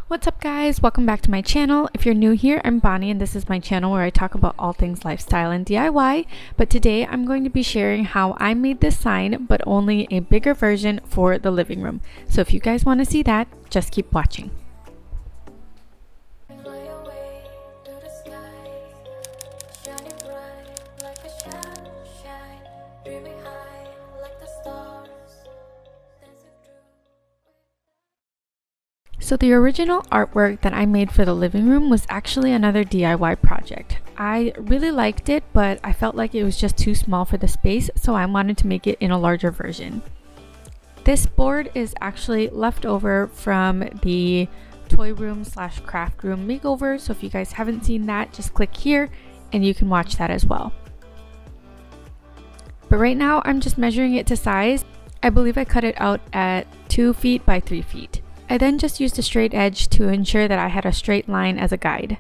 What's up guys, welcome back to my channel. If you're new here, I'm Bonnie and this is my channel where I talk about all things lifestyle and DIY. But today I'm going to be sharing how I made this sign, but only a bigger version for the living room. So if you guys want to see that, just keep watching. So the original artwork that I made for the living room was actually another DIY project. I really liked it, but I felt like it was just too small for the space, so I wanted to make it in a larger version. This board is actually left over from the toy room slash craft room makeover, so if you guys haven't seen that, just click here and you can watch that as well. But right now I'm just measuring it to size. I believe I cut it out at 2 feet by 3 feet. I then just used a straight edge to ensure that I had a straight line as a guide.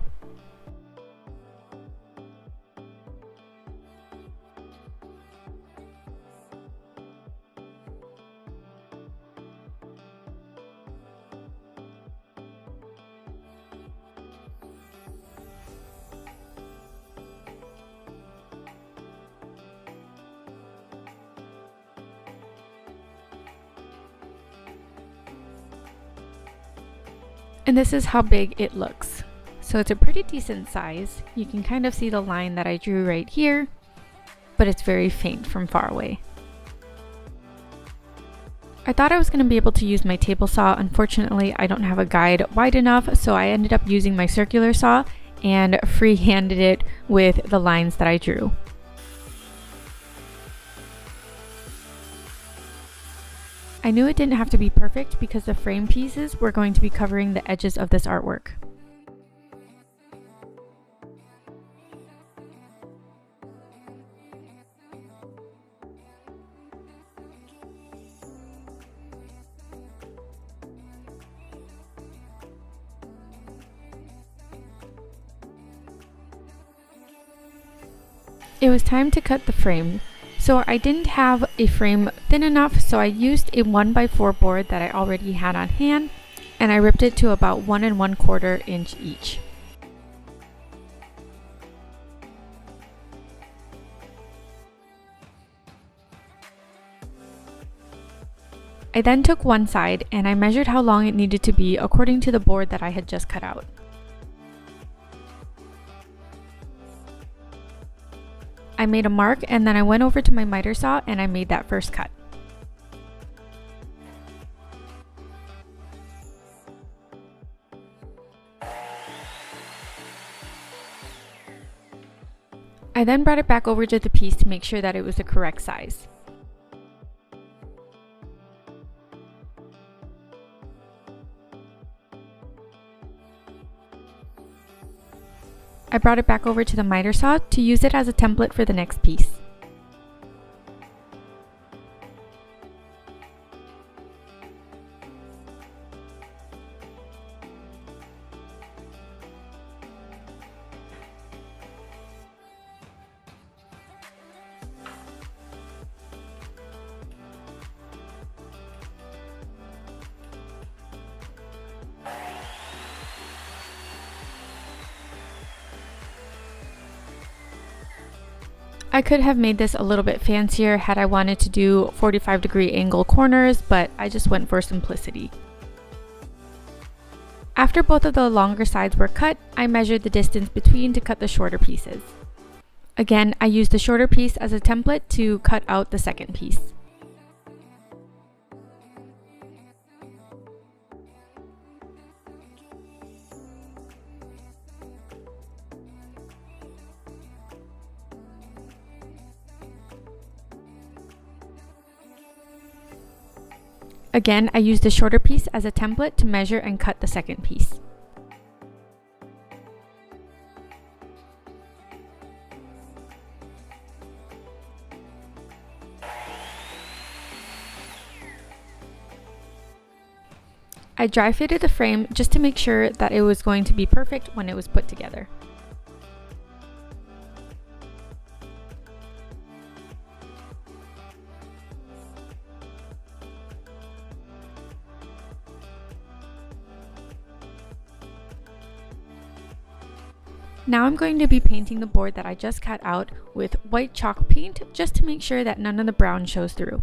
And this is how big it looks. So it's a pretty decent size. You can kind of see the line that I drew right here, but it's very faint from far away. I thought I was going to be able to use my table saw. Unfortunately, I don't have a guide wide enough, so I ended up using my circular saw and free-handed it with the lines that I drew. I knew it didn't have to be perfect because the frame pieces were going to be covering the edges of this artwork. It was time to cut the frame. So I didn't have a frame thin enough, so I used a 1x4 board that I already had on hand, and I ripped it to about 1 1/4 inch each. I then took one side and I measured how long it needed to be according to the board that I had just cut out. I made a mark and then I went over to my miter saw and I made that first cut. I then brought it back over to the piece to make sure that it was the correct size. I brought it back over to the miter saw to use it as a template for the next piece. I could have made this a little bit fancier had I wanted to do 45-degree angle corners, but I just went for simplicity. After both of the longer sides were cut, I measured the distance between to cut the shorter pieces. Again, I used the shorter piece as a template to cut out the second piece. Again, I used the shorter piece as a template to measure and cut the second piece. I dry fitted the frame just to make sure that it was going to be perfect when it was put together. Now I'm going to be painting the board that I just cut out with white chalk paint just to make sure that none of the brown shows through.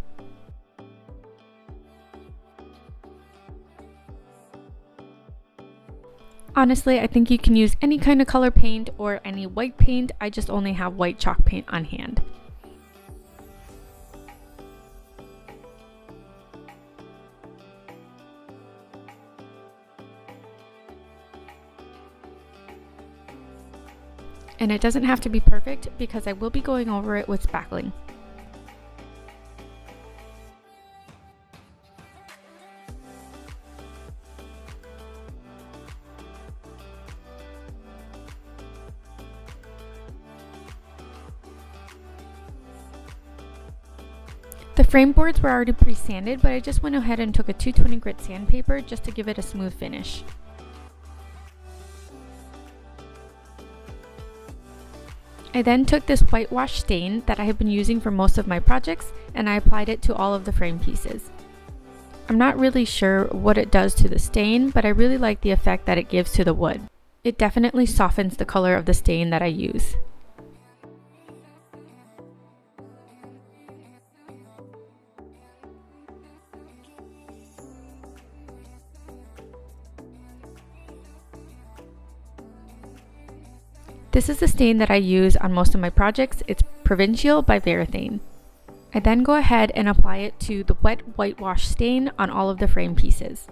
Honestly, I think you can use any kind of color paint or any white paint. I just only have white chalk paint on hand. And it doesn't have to be perfect because I will be going over it with spackling. The frame boards were already pre-sanded, but I just went ahead and took a 220 grit sandpaper just to give it a smooth finish. I then took this whitewash stain that I have been using for most of my projects and I applied it to all of the frame pieces. I'm not really sure what it does to the stain, but I really like the effect that it gives to the wood. It definitely softens the color of the stain that I use. This is the stain that I use on most of my projects. It's Provincial by Varathane. I then go ahead and apply it to the wet whitewash stain on all of the frame pieces.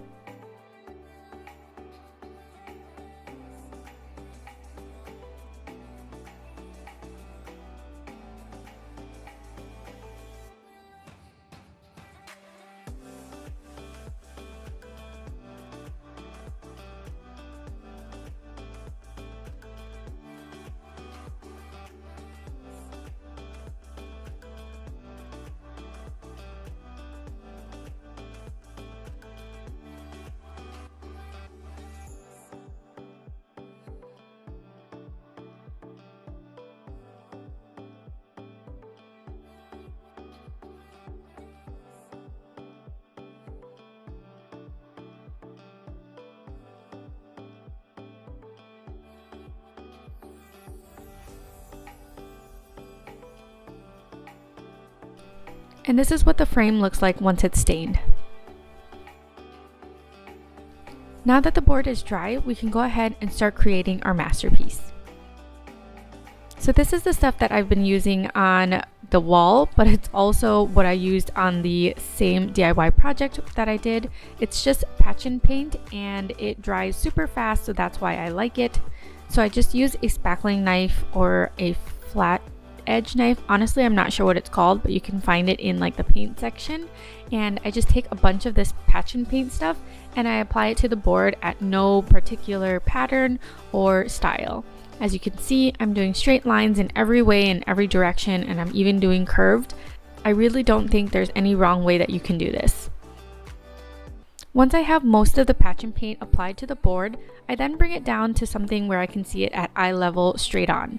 And this is what the frame looks like once it's stained. Now that the board is dry, we can go ahead and start creating our masterpiece. So this is the stuff that I've been using on the wall, but it's also what I used on the same DIY project that I did. It's just patch and paint and it dries super fast, so that's why I like it. So I just use a spackling knife or a flat edge knife. Honestly, I'm not sure what it's called, but you can find it in like the paint section. And I just take a bunch of this patch and paint stuff and I apply it to the board at no particular pattern or style. As you can see, I'm doing straight lines in every way, in every direction, and I'm even doing curved. I really don't think there's any wrong way that you can do this. Once I have most of the patch and paint applied to the board, I then bring it down to something where I can see it at eye level straight on.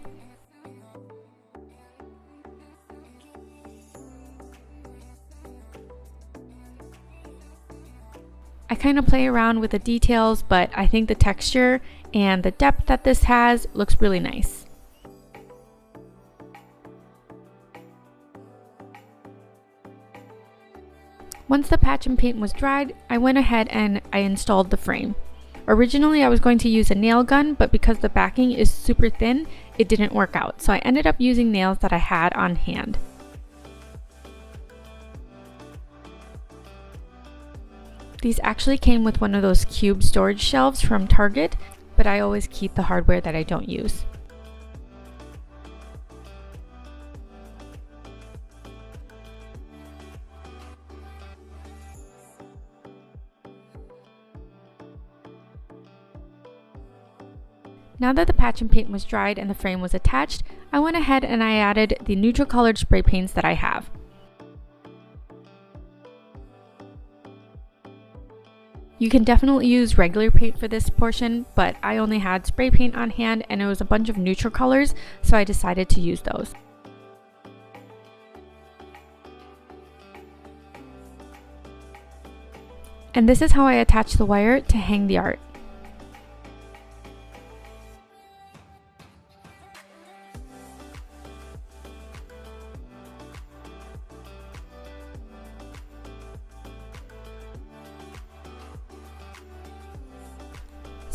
I kind of play around with the details, but I think the texture and the depth that this has looks really nice. Once the patch and paint was dried, I went ahead and I installed the frame. Originally I was going to use a nail gun, but because the backing is super thin, it didn't work out. So I ended up using nails that I had on hand. These actually came with one of those cube storage shelves from Target, but I always keep the hardware that I don't use. Now that the patch and paint was dried and the frame was attached, I went ahead and I added the neutral colored spray paints that I have. You can definitely use regular paint for this portion, but I only had spray paint on hand and it was a bunch of neutral colors, so I decided to use those. And this is how I attach the wire to hang the art.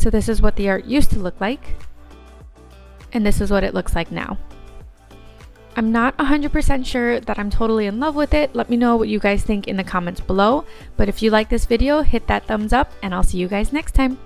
So this is what the art used to look like, and this is what it looks like now. I'm not 100% sure that I'm totally in love with it. Let me know what you guys think in the comments below. But if you like this video, hit that thumbs up, and I'll see you guys next time.